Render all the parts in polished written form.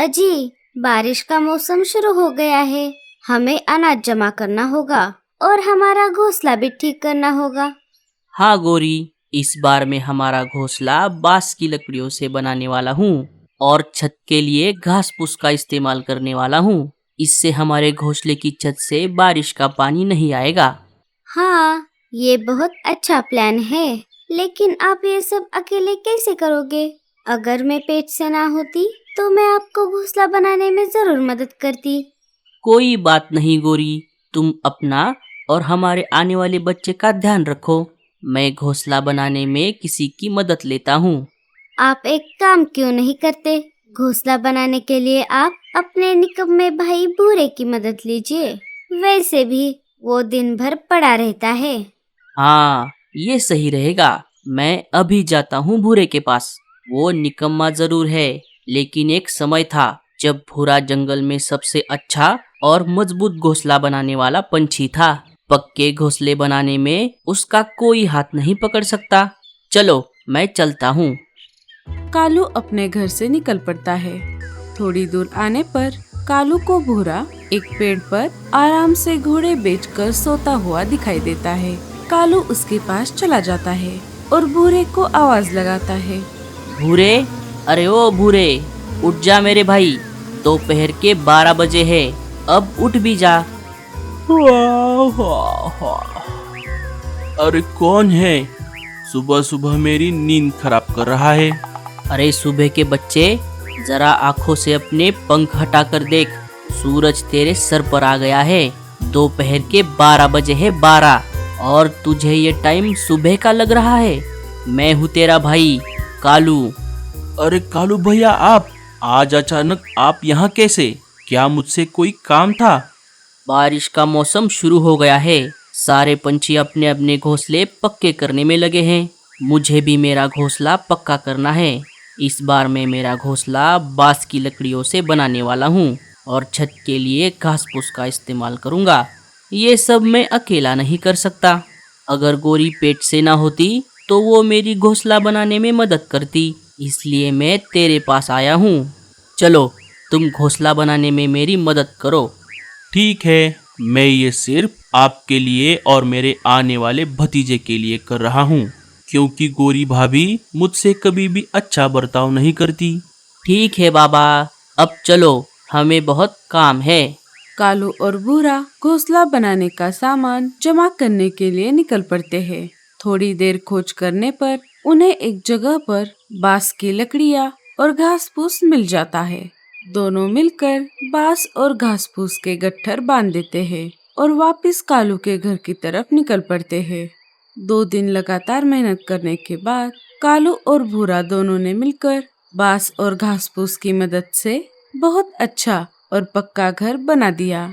अजी, बारिश का मौसम शुरू हो गया है। हमें अनाज जमा करना होगा और हमारा घोंसला भी ठीक करना होगा। हाँ गोरी, इस बार मैं हमारा घोंसला बांस की लकड़ियों से बनाने वाला हूँ और छत के लिए घास फूस का इस्तेमाल करने वाला हूँ। इससे हमारे घोंसले की छत से बारिश का पानी नहीं आएगा। हाँ, ये बहुत अच्छा प्लान है, लेकिन आप ये सब अकेले कैसे करोगे? अगर मैं पेट से ना होती तो मैं आपको घोंसला बनाने में जरूर मदद करती। कोई बात नहीं गोरी, तुम अपना और हमारे आने वाले बच्चे का ध्यान रखो। मैं घोंसला बनाने में किसी की मदद लेता हूँ। आप एक काम क्यों नहीं करते? घोंसला बनाने के लिए आप अपने निकम्मे भाई भूरे की मदद लीजिए। वैसे भी वो दिन भर पड़ा रहता है। हाँ, ये सही रहेगा। मैं अभी जाता हूँ भूरे के पास। वो निकम्मा जरूर है, लेकिन एक समय था जब भूरा जंगल में सबसे अच्छा और मजबूत घोंसला बनाने वाला पंछी था। पक्के घोंसले बनाने में उसका कोई हाथ नहीं पकड़ सकता। चलो, मैं चलता हूँ। कालू अपने घर से निकल पड़ता है। थोड़ी दूर आने पर कालू को भूरा एक पेड़ पर आराम से घोड़े बेचकर सोता हुआ दिखाई देता है। कालू उसके पास चला जाता है और भूरे को आवाज लगाता है। भूरे, अरे ओ भूरे, उठ जा मेरे भाई। दोपहर के 12 बजे है, अब उठ भी जा। अरे कौन है? सुबह सुबह मेरी नींद खराब कर रहा है। अरे सुबह के बच्चे, जरा आंखों से अपने पंख हटाकर देख। सूरज तेरे सर पर आ गया है। दोपहर के 12 बजे है, 12, और तुझे ये टाइम सुबह का लग रहा है। मैं हूँ तेरा भाई कालू। अरे कालू भैया, आप आज अचानक आप यहाँ कैसे? क्या मुझसे कोई काम था? बारिश का मौसम शुरू हो गया है। सारे पंछी अपने अपने घोंसले पक्के करने में लगे हैं। मुझे भी मेरा घोंसला पक्का करना है। इस बार मैं मेरा घोंसला बांस की लकड़ियों से बनाने वाला हूँ और छत के लिए घास फूस का इस्तेमाल करूँगा। ये सब मैं अकेला नहीं कर सकता। अगर गोरी पेट से ना होती तो वो मेरी घोंसला बनाने में मदद करती। इसलिए मैं तेरे पास आया हूँ। चलो, तुम घोंसला बनाने में मेरी मदद करो। ठीक है, मैं ये सिर्फ आपके लिए और मेरे आने वाले भतीजे के लिए कर रहा हूँ, क्योंकि गोरी भाभी मुझसे कभी भी अच्छा बर्ताव नहीं करती। ठीक है बाबा, अब चलो, हमें बहुत काम है। कालू और भूरा घोंसला बनाने का सामान जमा करने के लिए निकल पड़ते हैं। थोड़ी देर खोज करने पर उन्हें एक जगह पर बांस की लकड़ियाँ और घास फूस मिल जाता है। दोनों मिलकर बांस और घास फूस के गट्ठर बांध देते हैं और वापस कालू के घर की तरफ निकल पड़ते हैं। 2 दिन लगातार मेहनत करने के बाद कालू और भूरा दोनों ने मिलकर बांस और घास फूस की मदद से बहुत अच्छा और पक्का घर बना दिया।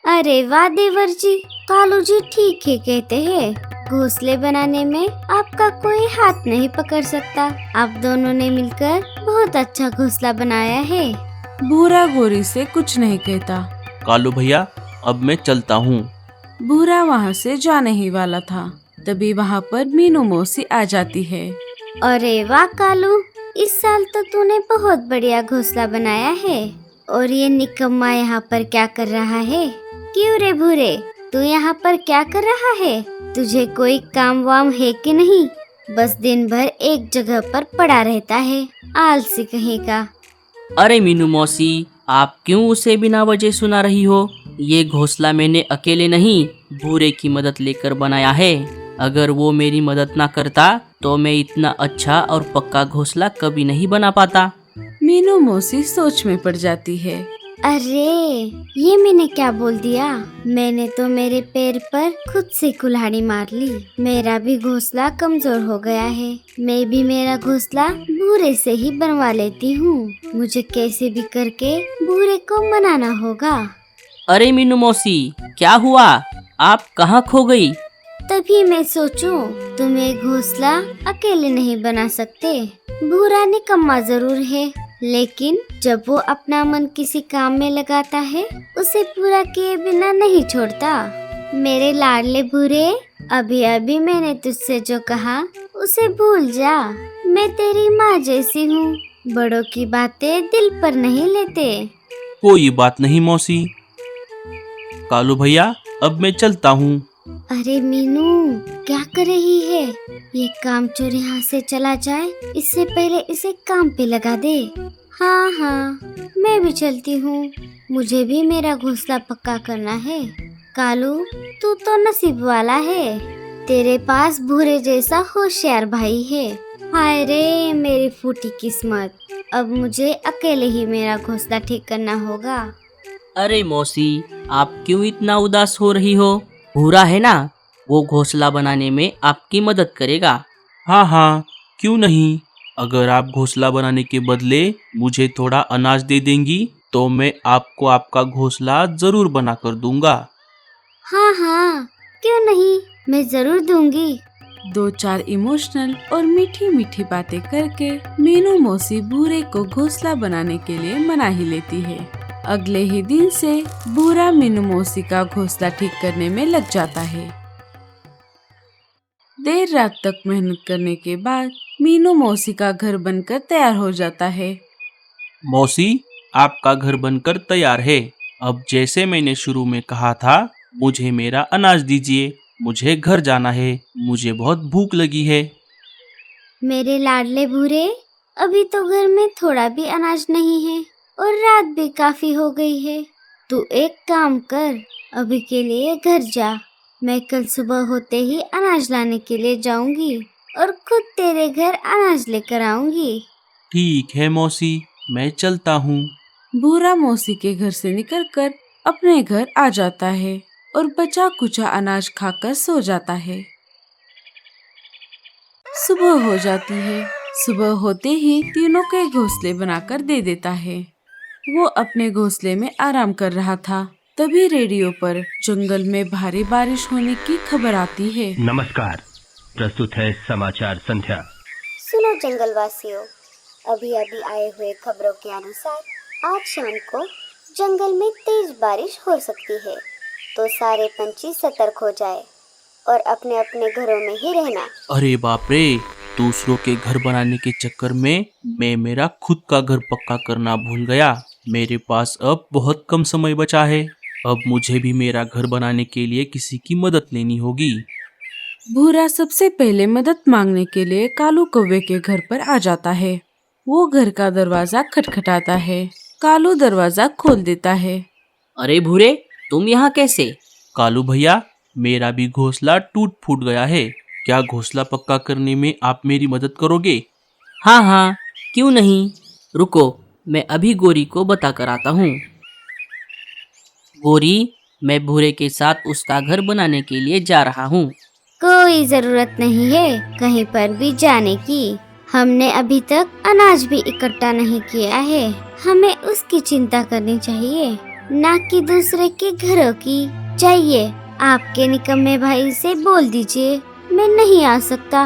अरे वाह देवर जी, कालू जी ठीक ही कहते हैं। घोंसले बनाने में आपका कोई हाथ नहीं पकड़ सकता। आप दोनों ने मिलकर बहुत अच्छा घोंसला बनाया है। भूरा गोरी से कुछ नहीं कहता। कालू भैया, अब मैं चलता हूँ। भूरा वहाँ से जाने ही वाला था, तभी वहाँ पर मीनू मौसी आ जाती है। अरे वाह कालू, इस साल तो तूने बहुत बढ़िया घोंसला बनाया है। और ये निकम्मा यहाँ पर क्या कर रहा है? क्यों रे भूरे, तू यहाँ पर क्या कर रहा है? तुझे कोई काम वाम है कि नहीं? बस दिन भर एक जगह पर पड़ा रहता है, आलसी कहीं का। अरे मीनू मौसी, आप क्यों उसे बिना वजह सुना रही हो? ये घोंसला मैंने अकेले नहीं, भूरे की मदद लेकर बनाया है। अगर वो मेरी मदद ना करता तो मैं इतना अच्छा और पक्का घोंसला कभी नहीं बना पाता। मीनू मौसी सोच में पड़ जाती है। अरे, ये मैंने क्या बोल दिया? मैंने तो मेरे पैर पर खुद से कुल्हाड़ी मार ली। मेरा भी घोंसला कमजोर हो गया है। मैं भी मेरा घोंसला भूरे से ही बनवा लेती हूँ। मुझे कैसे भी करके भूरे को मनाना होगा। अरे मीनू मौसी, क्या हुआ? आप कहाँ खो गई? तभी मैं सोचूं, तुम एक घोंसला अकेले नहीं बना सकते। भूरा निकम्मा जरूर है, लेकिन जब वो अपना मन किसी काम में लगाता है, उसे पूरा किए बिना नहीं छोड़ता। मेरे लाडले भूरे, अभी अभी मैंने तुझसे जो कहा उसे भूल जा। मैं तेरी माँ जैसी हूँ। बड़ों की बातें दिल पर नहीं लेते। कोई बात नहीं मौसी। कालू भैया, अब मैं चलता हूँ। अरे मीनू, क्या कर रही है? ये काम चोर यहाँ से चला जाए इससे पहले इसे काम पे लगा दे। हाँ हाँ, मैं भी चलती हूँ। मुझे भी मेरा घोंसला पक्का करना है। कालू, तू तो नसीब वाला है, तेरे पास भूरे जैसा होशियार भाई है। हाय रे मेरी फूटी किस्मत, अब मुझे अकेले ही मेरा घोंसला ठीक करना होगा। अरे मौसी, आप क्यों इतना उदास हो रही हो? भूरा है ना, वो घोंसला बनाने में आपकी मदद करेगा। हाँ हाँ, क्यों नहीं। अगर आप घोंसला बनाने के बदले मुझे थोड़ा अनाज दे देंगी तो मैं आपको आपका घोंसला जरूर बना कर दूंगा। हाँ हाँ, क्यों नहीं, मैं जरूर दूंगी। 2-4 इमोशनल और मीठी मीठी बातें करके मीनू मौसी भूरे को घोंसला बनाने के लिए मना ही लेती है। अगले ही दिन से भूरा मीनू मौसी का घोंसला ठीक करने में लग जाता है। देर रात तक मेहनत करने के बाद मीनू मौसी का घर बनकर तैयार हो जाता है। मौसी, आपका घर बनकर तैयार है। अब जैसे मैंने शुरू में कहा था, मुझे मेरा अनाज दीजिए, मुझे घर जाना है, मुझे बहुत भूख लगी है। मेरे लाडले भूरे, अभी तो घर में थोड़ा भी अनाज नहीं है और रात भी काफी हो गई है। तू एक काम कर, अभी के लिए घर जा। मैं कल सुबह होते ही अनाज लाने के लिए जाऊंगी और खुद तेरे घर अनाज लेकर आऊंगी। ठीक है मौसी, मैं चलता हूँ। भूरा मौसी के घर से निकलकर अपने घर आ जाता है और बचा कुचा अनाज खाकर सो जाता है। सुबह हो जाती है। सुबह होते ही तीनों के घोंसले बनाकर दे देता है। वो अपने घोंसले में आराम कर रहा था, तभी रेडियो पर जंगल में भारी बारिश होने की खबर आती है। नमस्कार, प्रस्तुत है समाचार संध्या। सुनो जंगल वासियों, अभी अभी आए हुए खबरों के अनुसार आज शाम को जंगल में तेज बारिश हो सकती है, तो सारे पंछी सतर्क हो जाए और अपने अपने घरों में ही रहना। अरे बाप रे, दूसरों के घर बनाने के चक्कर में मैं मेरा खुद का घर पक्का करना भूल गया। मेरे पास अब बहुत कम समय बचा है। अब मुझे भी मेरा घर बनाने के लिए किसी की मदद लेनी होगी। भूरा सबसे पहले मदद मांगने के लिए कालू कौवे के घर पर आ जाता है। वो घर का दरवाजा खटखटाता है। कालू दरवाजा खोल देता है। अरे भूरे, तुम यहाँ कैसे? कालू भैया, मेरा भी घोंसला टूट फूट गया है। क्या घोंसला पक्का करने में आप मेरी मदद करोगे? हाँ हाँ, क्यों नहीं। रुको, मैं अभी गोरी को बता कर आता हूँ। गोरी, मैं भूरे के साथ उसका घर बनाने के लिए जा रहा हूँ। कोई जरूरत नहीं है कहीं पर भी जाने की। हमने अभी तक अनाज भी इकट्ठा नहीं किया है। हमें उसकी चिंता करनी चाहिए, ना कि दूसरे के घरों की। चाहिए आपके निकम्मे भाई से बोल दीजिए, मैं नहीं आ सकता।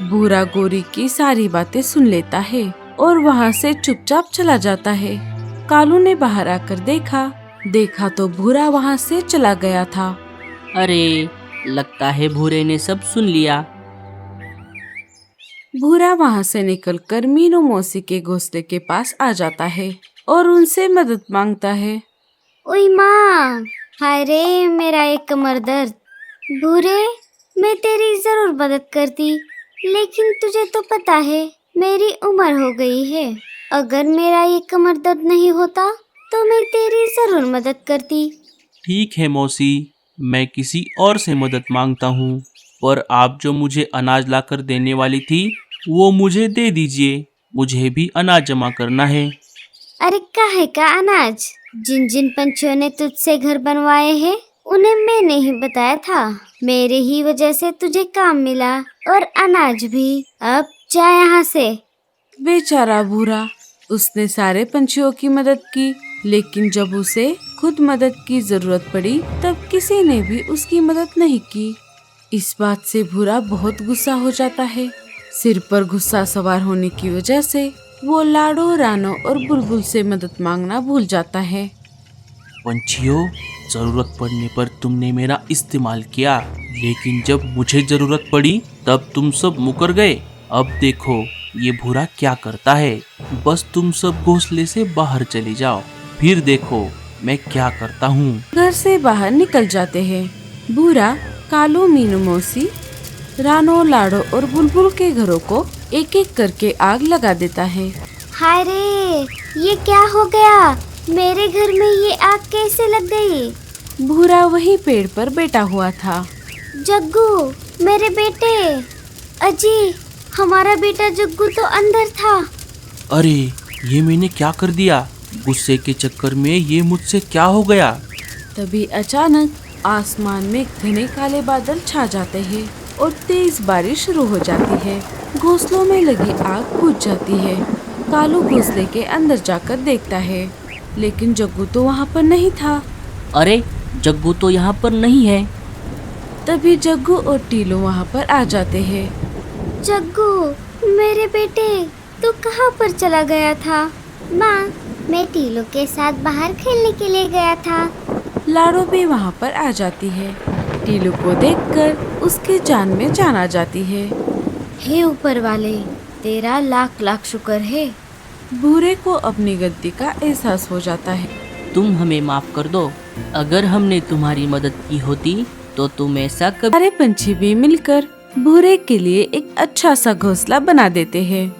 भूरा गोरी की सारी बातें सुन लेता है और वहाँ से चुपचाप चला जाता है। कालू ने बाहर आकर देखा तो भूरा वहाँ से चला गया था। अरे, लगता है भूरे ने सब सुन लिया। भूरा वहाँ से निकलकर मीनू मौसी के घोंसले के पास आ जाता है और उनसे मदद मांगता है। ओई माँ, हाय रे मेरा एक कमर दर्द। भूरे, मैं तेरी जरूर मदद करती, लेकिन तुझे तो पता है मेरी उम्र हो गई है। अगर मेरा ये कमर दर्द नहीं होता तो मैं तेरी जरूर मदद करती। ठीक है मौसी, मैं किसी और से मदद मांगता हूँ, पर आप जो मुझे अनाज लाकर देने वाली थी वो मुझे दे दीजिए। मुझे भी अनाज जमा करना है। अरे काहे का अनाज? जिन जिन पंछियों ने तुझसे घर बनवाए हैं उन्हें मैंने ही बताया था। मेरे ही वजह से तुझे काम मिला और अनाज भी। अब जा यहाँ से। बेचारा भूरा, उसने सारे पंछियों की मदद की, लेकिन जब उसे खुद मदद की जरूरत पड़ी तब किसी ने भी उसकी मदद नहीं की। इस बात से भूरा बहुत गुस्सा हो जाता है। सिर पर गुस्सा सवार होने की वजह से वो लाडो, रानो और बुलबुल से मदद मांगना भूल जाता है। पंछियों, जरूरत पड़ने पर तुमने मेरा इस्तेमाल किया, लेकिन जब मुझे जरूरत पड़ी तब तुम सब मुकर गए। अब देखो, ये भूरा क्या करता है। बस तुम सब घोंसले से बाहर चले जाओ, फिर देखो मैं क्या करता हूँ। घर से बाहर निकल जाते हैं। भूरा कालू, मीनू मौसी, रानो, लाडो और बुलबुल के घरों को एक एक करके आग लगा देता है। हाय रे, ये क्या हो गया? मेरे घर में ये आग कैसे लग गई? भूरा वही पेड़ पर बैठा हुआ था। जग्गू, मेरे बेटे। अजी, हमारा बेटा जग्गू तो अंदर था। अरे ये मैंने क्या कर दिया? गुस्से के चक्कर में ये मुझसे क्या हो गया? तभी अचानक आसमान में घने काले बादल छा जाते हैं और तेज बारिश शुरू हो जाती है। घोंसलों में लगी आग बुझ जाती है। कालू घोंसले के अंदर जाकर देखता है, लेकिन जग्गू तो वहाँ पर नहीं था। अरे जग्गू तो यहाँ पर नहीं है। तभी जग्गू और टीलू वहाँ पर आ जाते हैं। जग्गू, मेरे बेटे, तू कहाँ पर चला गया था? माँ, मैं टीलू के साथ बाहर खेलने के लिए गया था। लाडो भी वहाँ पर आ जाती है। टीलू को देखकर उसकी जान में जान आ जाती है। हे ऊपर वाले, तेरा लाख लाख शुक्र है। भूरे को अपनी गलती का एहसास हो जाता है। तुम हमें माफ कर दो। अगर हमने तुम्हारी मदद की होती तो तुम ऐसा कभी सारे पंछी भी मिलकर भूरे के लिए एक अच्छा सा घोंसला बना देते हैं।